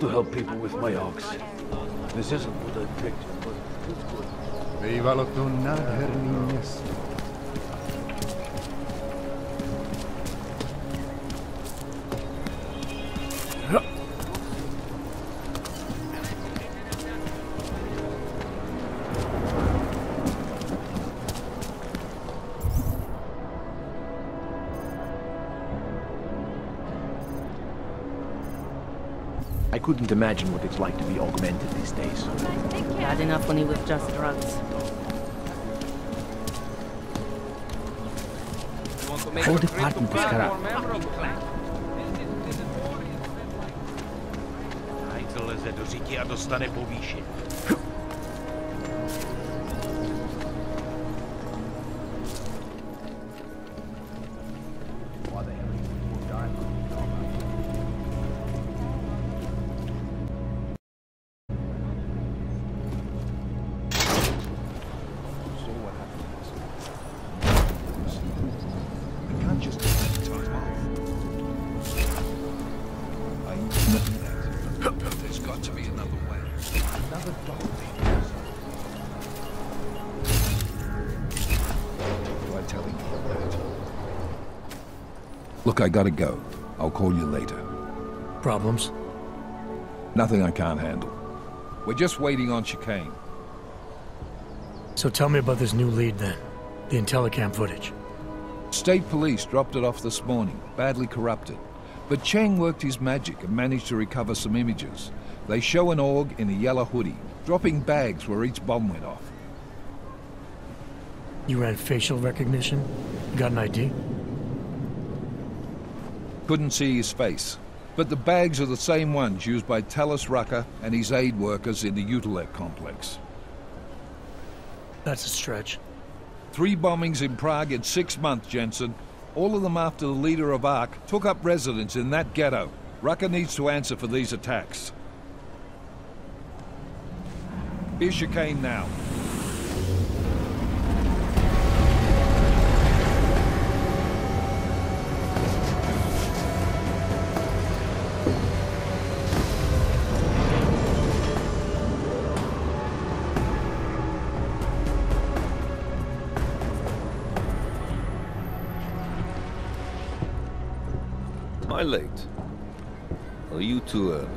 To help people with my ox. This isn't what I picked, but it's good. Bývalo to nádherný město. I couldn't imagine what it's like to be augmented these days. Bad enough when he was just drugs. Whole department is corrupt. Hajzl leze do řití a dostane povýšení. Look, I gotta go. I'll call you later. Problems? Nothing I can't handle. We're just waiting on chicane. So tell me about this new lead then. The Intellicam footage. State police dropped it off this morning, badly corrupted. But Cheng worked his magic and managed to recover some images. They show an org in a yellow hoodie, dropping bags where each bomb went off. You ran facial recognition? Got an ID? Couldn't see his face. But the bags are the same ones used by Talos Rucker and his aid workers in the Utilec complex. That's a stretch. 3 bombings in Prague in 6 months, Jensen. All of them after the leader of ARC took up residence in that ghetto. Rucker needs to answer for these attacks. Here's chicane now. Am I late? Are you too early?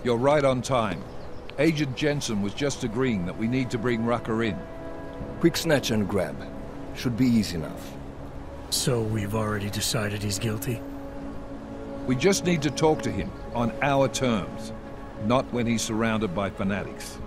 You're right on time. Agent Jensen was just agreeing that we need to bring Rucker in. Quick snatch and grab. Should be easy enough. So we've already decided he's guilty? We just need to talk to him on our terms, not when he's surrounded by fanatics.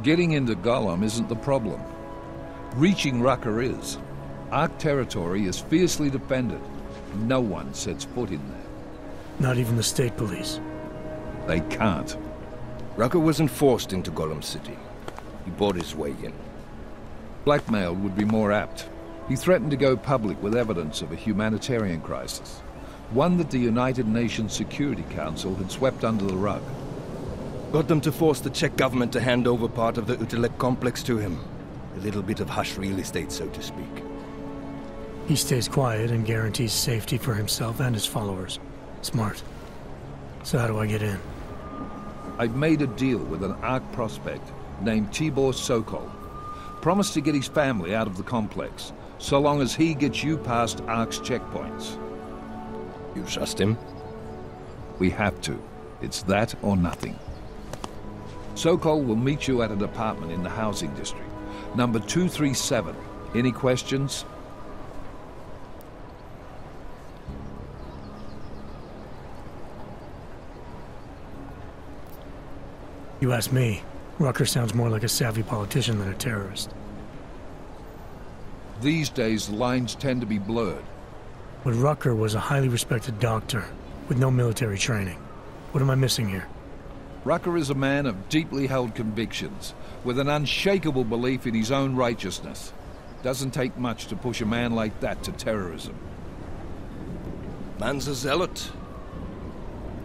Getting into Golem isn't the problem. Reaching Rucker is. ARC territory is fiercely defended. No one sets foot in there. Not even the state police? They can't. Rucker wasn't forced into Golem City. He bought his way in. Blackmail would be more apt. He threatened to go public with evidence of a humanitarian crisis. One that the United Nations Security Council had swept under the rug. Got them to force the Czech government to hand over part of the Utilec complex to him. A little bit of hush real estate, so to speak. He stays quiet and guarantees safety for himself and his followers. Smart. So how do I get in? I've made a deal with an ARC prospect named Tibor Sokol. Promised to get his family out of the complex, so long as he gets you past ARC's checkpoints. You trust him? We have to. It's that or nothing. Sokol will meet you at an apartment in the housing district. Number 237. Any questions? You ask me, Rucker sounds more like a savvy politician than a terrorist. These days, the lines tend to be blurred. But Rucker was a highly respected doctor, with no military training. What am I missing here? Rucker is a man of deeply held convictions, with an unshakable belief in his own righteousness. Doesn't take much to push a man like that to terrorism. Man's a zealot.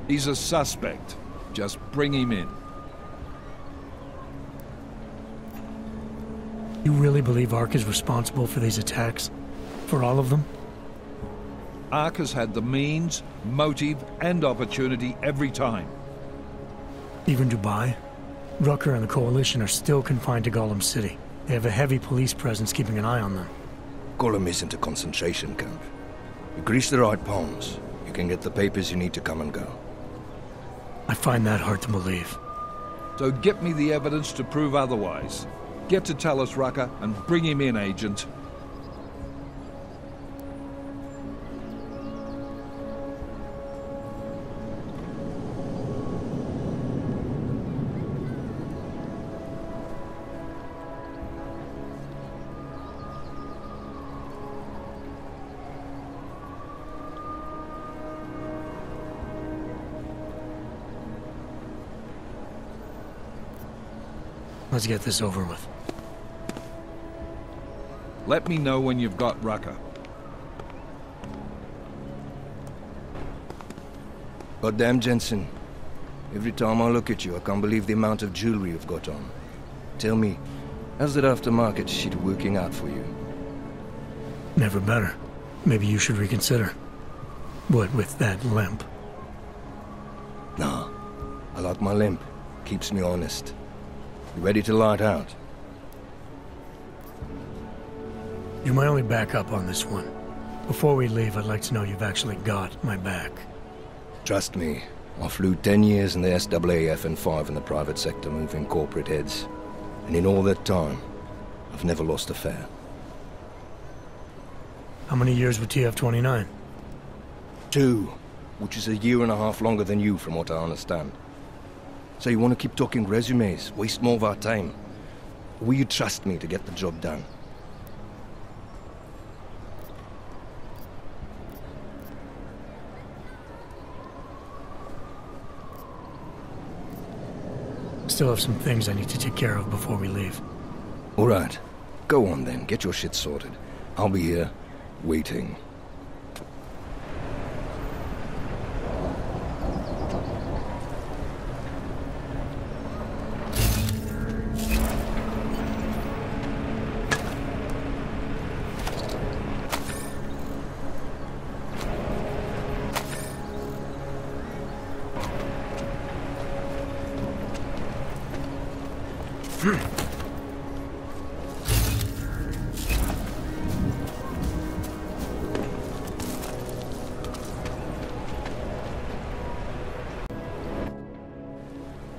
He's a suspect. Just bring him in. You really believe ARC is responsible for these attacks? For all of them? Ark has had the means, motive, and opportunity every time. Even Dubai? Rucker and the Coalition are still confined to Golem City. They have a heavy police presence keeping an eye on them. Golem isn't a concentration camp. You grease the right palms, you can get the papers you need to come and go. I find that hard to believe. So get me the evidence to prove otherwise. Get to Talus Rucker and bring him in, Agent. Let's get this over with. Let me know when you've got Rucker. Goddamn, Jensen. Every time I look at you, I can't believe the amount of jewelry you've got on. Tell me, how's that aftermarket shit working out for you? Never better. Maybe you should reconsider. What with that limp? Nah, I like my limp. Keeps me honest. You ready to light out? You're my only backup on this one. Before we leave, I'd like to know you've actually got my back. Trust me, I flew 10 years in the SAAF and 5 in the private sector moving corporate heads. And in all that time, I've never lost a fare. How many years with TF-29? 2, which is a year and a half longer than you from what I understand. So you want to keep talking resumes, waste more of our time? Or will you trust me to get the job done? Still have some things I need to take care of before we leave. All right. Go on then, get your shit sorted. I'll be here, waiting.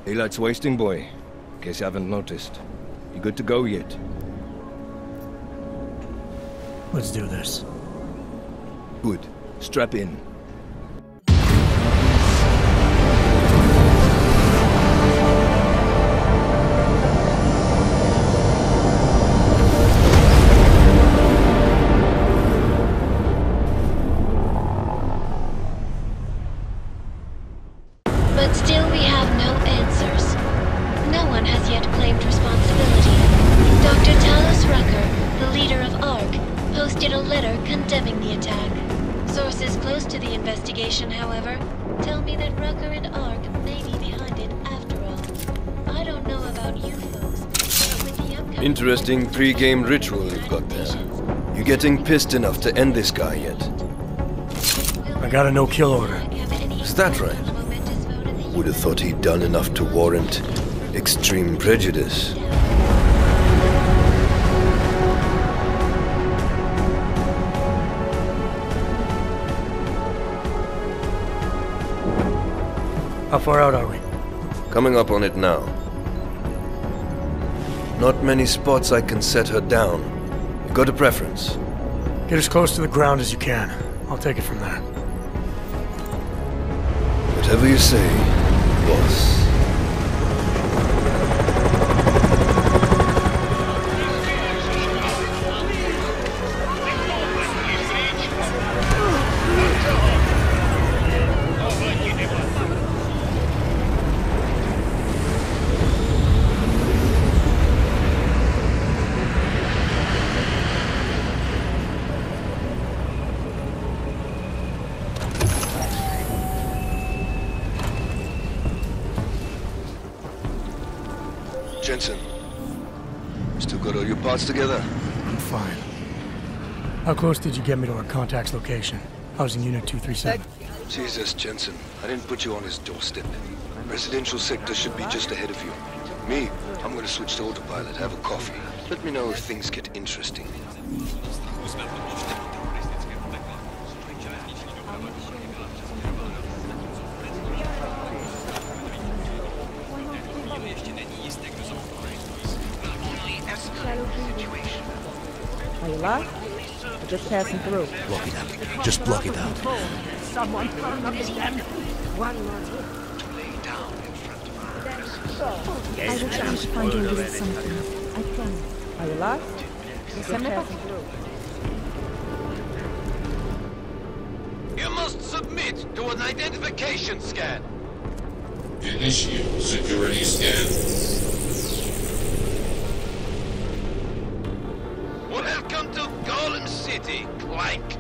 Daylight's wasting, boy. In case you haven't noticed. You good to go yet? Let's do this. Good. Strap in. But still we have no answers. No one has yet claimed responsibility. Dr. Talus Rucker, the leader of ARC, posted a letter condemning the attack. Sources close to the investigation, however, tell me that Rucker and ARC may be behind it after all. I don't know about you folks, but with the upcoming... Interesting pre-game ritual you've got there. You getting pissed enough to end this guy yet? I got a no-kill order. Is that right? Would have thought he'd done enough to warrant extreme prejudice. How far out are we? Coming up on it now. Not many spots I can set her down. You got a preference? Get as close to the ground as you can. I'll take it from there. Whatever you say, boss. Jensen, still got all your parts together? I'm fine. How close did you get me to our contact's location? Housing Unit 237. Jesus, Jensen. I didn't put you on his doorstep. Residential sector should be just ahead of you. Me, I'm gonna switch to autopilot, have a coffee. Let me know if things get interesting. Are you lost? Or just passing through? Block it out. Just block it out. Someone turn up again. One more. I will try to find you with something. I promise. Are you lost? Just passing through. You must submit to an identification scan. Initiate security scan. Welcome to Golem City, Clank.